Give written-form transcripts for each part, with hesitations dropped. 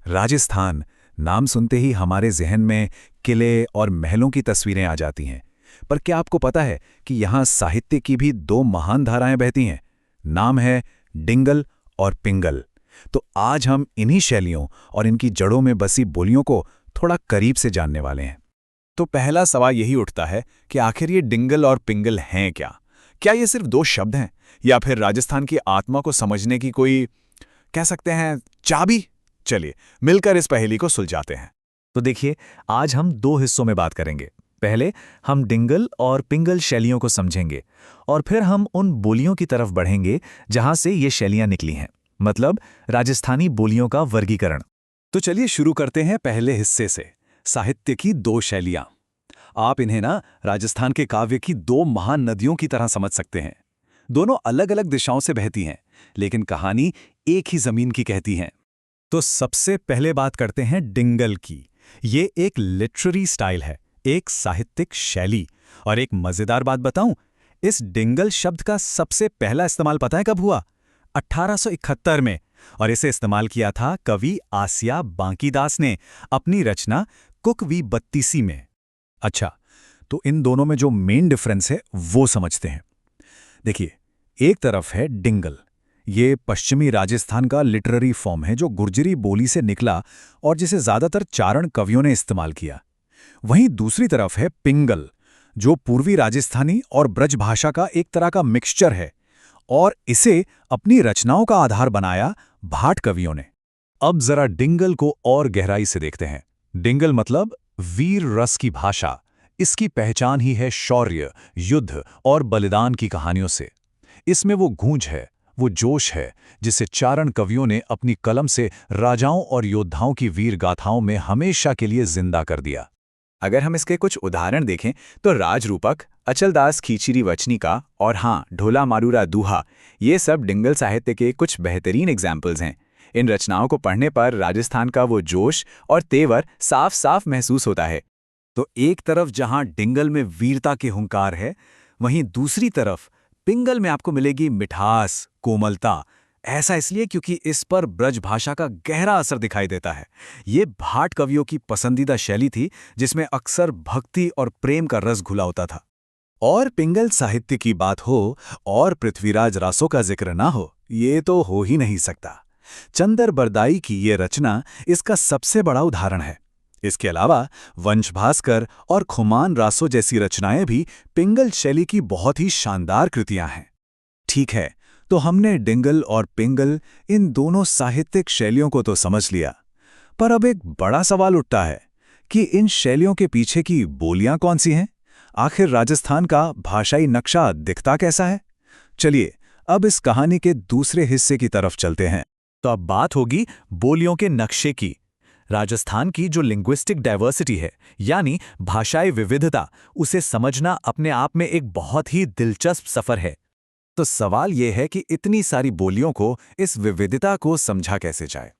राजस्थान नाम सुनते ही हमारे जहन में किले और महलों की तस्वीरें आ जाती हैं। पर क्या आपको पता है कि यहाँ साहित्य की भी दो महान धाराएं बहती हैं? नाम है डिंगल और पिंगल। तो आज हम इन्हीं शैलियों और इनकी जड़ों में बसी बोलियों को थोड़ा करीब से जानने वाले हैं। तो पहला सवाल यही उठता है कि आखिर ये डिंगल और पिंगल हैं क्या? क्या ये सिर्फ दो शब्द हैं या फिर राजस्थान की आत्मा को समझने की कोई, कह सकते हैं, चाबी? चलिए मिलकर इस पहेली को सुलझाते हैं। तो देखिए, आज हम दो हिस्सों में बात करेंगे। पहले हम डिंगल और पिंगल शैलियों को समझेंगे और फिर हम उन बोलियों की तरफ बढ़ेंगे जहां से ये शैलियां निकली हैं, मतलब राजस्थानी बोलियों का वर्गीकरण। तो चलिए शुरू करते हैं पहले हिस्से से, साहित्य की दो शैलियां। आप इन्हें राजस्थान के काव्य की दो महान नदियों की तरह समझ सकते हैं। दोनों अलग अलग दिशाओं से बहती हैं, लेकिन कहानी एक ही जमीन की कहती है। तो सबसे पहले बात करते हैं डिंगल की। ये एक लिटरेरी स्टाइल है, एक साहित्यिक शैली। और एक मजेदार बात बताऊं, इस डिंगल शब्द का सबसे पहला इस्तेमाल पता है कब हुआ? 1871 में। और इसे इस्तेमाल किया था कवि आसिया बांकीदास ने अपनी रचना कुकवी बत्तीसी में। अच्छा, तो इन दोनों में जो मेन डिफरेंस है वो समझते हैं। देखिए, एक तरफ है डिंगल। ये पश्चिमी राजस्थान का लिटरेरी फॉर्म है जो गुर्जरी बोली से निकला और जिसे ज्यादातर चारण कवियों ने इस्तेमाल किया। वहीं दूसरी तरफ है पिंगल, जो पूर्वी राजस्थानी और ब्रज भाषा का एक तरह का मिक्सचर है, और इसे अपनी रचनाओं का आधार बनाया भाट कवियों ने। अब जरा डिंगल को और गहराई से देखते हैं। डिंगल मतलब वीर रस की भाषा। इसकी पहचान ही है शौर्य, युद्ध और बलिदान की कहानियों से। इसमें वो गूंज है, वो जोश है, जिसे चारण कवियों ने अपनी कलम से राजाओं और योद्धाओं की वीर गाथाओं में हमेशा के लिए जिंदा कर दिया। अगर हम इसके कुछ उदाहरण देखें तो राजरूपक, अचलदास खीचरी वचनिका और हाँ, ढोला मारूरा दूहा, ये सब डिंगल साहित्य के कुछ बेहतरीन एग्जाम्पल्स हैं। इन रचनाओं को पढ़ने पर राजस्थान का वो जोश और तेवर साफ साफ महसूस होता है। तो एक तरफ जहां डिंगल में वीरता के हुंकार है, वहीं दूसरी तरफ पिंगल में आपको मिलेगी मिठास, कोमलता। ऐसा इसलिए क्योंकि इस पर ब्रज भाषा का गहरा असर दिखाई देता है। ये भाट कवियों की पसंदीदा शैली थी, जिसमें अक्सर भक्ति और प्रेम का रस घुला होता था। और पिंगल साहित्य की बात हो और पृथ्वीराज रासो का जिक्र ना हो, ये तो हो ही नहीं सकता। चंदर बरदाई की ये रचना इसका सबसे बड़ा उदाहरण है। इसके अलावा वंश भास्कर और खुमान रासो जैसी रचनाएं भी पिंगल शैली की बहुत ही शानदार कृतियां हैं। ठीक है, तो हमने डिंगल और पिंगल, इन दोनों साहित्यिक शैलियों को तो समझ लिया, पर अब एक बड़ा सवाल उठता है कि इन शैलियों के पीछे की बोलियां कौन सी हैं? आखिर राजस्थान का भाषाई नक्शा दिखता कैसा है? चलिए अब इस कहानी के दूसरे हिस्से की तरफ चलते हैं। तो अब बात होगी बोलियों के नक्शे की। राजस्थान की जो लिंग्विस्टिक डाइवर्सिटी है, यानी भाषाई विविधता, उसे समझना अपने आप में एक बहुत ही दिलचस्प सफर है। तो सवाल यह है कि इतनी सारी बोलियों को, इस विविधता को समझा कैसे जाए?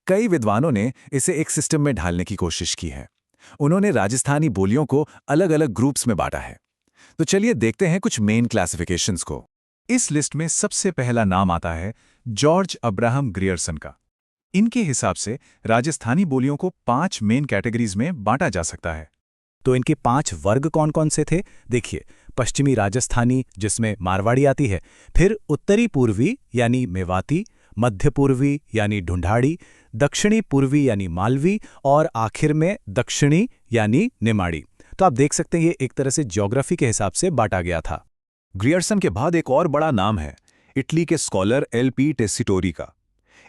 कई विद्वानों ने इसे एक सिस्टम में ढालने की कोशिश की है। उन्होंने राजस्थानी बोलियों को अलग अलग ग्रुप्स में बांटा है। तो चलिए देखते हैं कुछ मेन क्लासिफिकेशंस को। इस लिस्ट में सबसे पहला नाम आता है जॉर्ज अब्राहम ग्रियर्सन का। इनके हिसाब से राजस्थानी बोलियों को 5 मेन कैटेगरीज में बांटा जा सकता है। तो इनके 5 वर्ग कौन कौन से थे? देखिए, पश्चिमी राजस्थानी, जिसमें मारवाड़ी आती है, फिर उत्तरी पूर्वी यानी मेवाती, मध्य पूर्वी यानी ढूंढाड़ी, दक्षिणी पूर्वी यानी मालवी, और आखिर में दक्षिणी यानी निमाड़ी। तो आप देख सकते हैं ये एक तरह से ज्योग्राफी के हिसाब से बांटा गया था। ग्रियर्सन के बाद एक और बड़ा नाम है इटली के स्कॉलर एल.पी. टेसिटोरी का।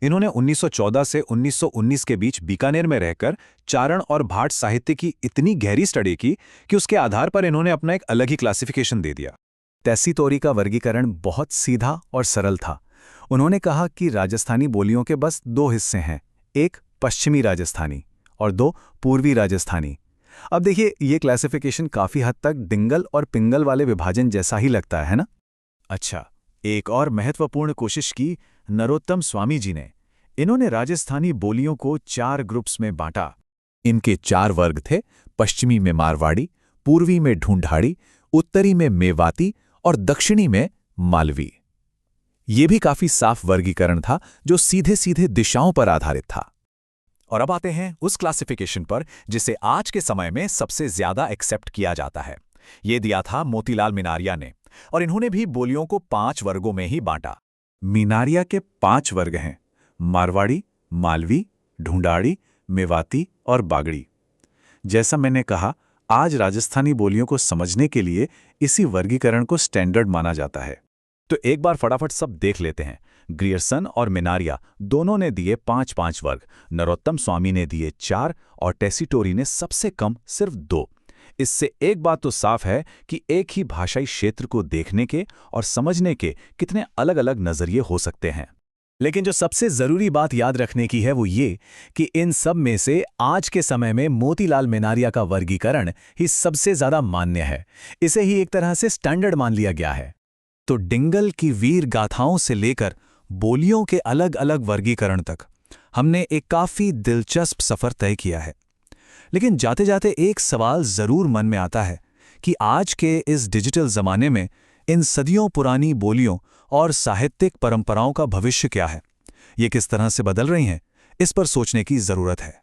इन्होंने 1914 से 1919 के बीच बीकानेर में रहकर चारण और भाट साहित्य की इतनी गहरी स्टडी की कि उसके आधार पर इन्होंने अपना एक अलग ही क्लासिफिकेशन दे दिया। टेसिटोरी का वर्गीकरण बहुत सीधा और सरल था। उन्होंने कहा कि राजस्थानी बोलियों के बस 2 हिस्से हैं, एक पश्चिमी राजस्थानी और 2 पूर्वी राजस्थानी। अब देखिए, ये क्लासिफिकेशन काफी हद तक डिंगल और पिंगल वाले विभाजन जैसा ही लगता है ना? अच्छा, एक और महत्वपूर्ण कोशिश की नरोत्तम स्वामी जी ने। इन्होंने राजस्थानी बोलियों को 4 ग्रुप्स में बांटा। इनके 4 वर्ग थे: पश्चिमी में मारवाड़ी, पूर्वी में ढूंढाड़ी, उत्तरी में मेवाती और दक्षिणी में मालवी। ये भी काफी साफ वर्गीकरण था, जो सीधे सीधे दिशाओं पर आधारित था। और अब आते हैं उस क्लासिफिकेशन पर जिसे आज के समय में सबसे ज्यादा एक्सेप्ट किया जाता है। ये दिया था मोतीलाल मीनारिया ने, और इन्होंने भी बोलियों को 5 वर्गों में ही बांटा। मीनारिया के 5 वर्ग हैं: मारवाड़ी, मालवी, ढूंढाड़ी, मेवाती और बागड़ी। जैसा मैंने कहा, आज राजस्थानी बोलियों को समझने के लिए इसी वर्गीकरण को स्टैंडर्ड माना जाता है। तो एक बार फटाफट सब देख लेते हैं। ग्रियर्सन और मिनारिया दोनों ने दिए 5-5 वर्ग, नरोत्तम स्वामी ने दिए 4 और टेसीटोरी ने सबसे कम सिर्फ 2। इससे एक बात तो साफ है कि एक ही भाषाई क्षेत्र को देखने के और समझने के कितने अलग-अलग नजरिए हो सकते हैं। लेकिन जो सबसे जरूरी बात याद रखने की है वो ये कि इन सब में से आज के समय में मोतीलाल मीनारिया का वर्गीकरण ही सबसे ज्यादा मान्य है। इसे ही एक तरह से स्टैंडर्ड मान लिया गया है। तो डिंगल की वीर गाथाओं से लेकर बोलियों के अलग अलग वर्गीकरण तक हमने एक काफी दिलचस्प सफर तय किया है। लेकिन जाते जाते एक सवाल जरूर मन में आता है कि आज के इस डिजिटल जमाने में इन सदियों पुरानी बोलियों और साहित्यिक परंपराओं का भविष्य क्या है? ये किस तरह से बदल रही हैं? इस पर सोचने की जरूरत है।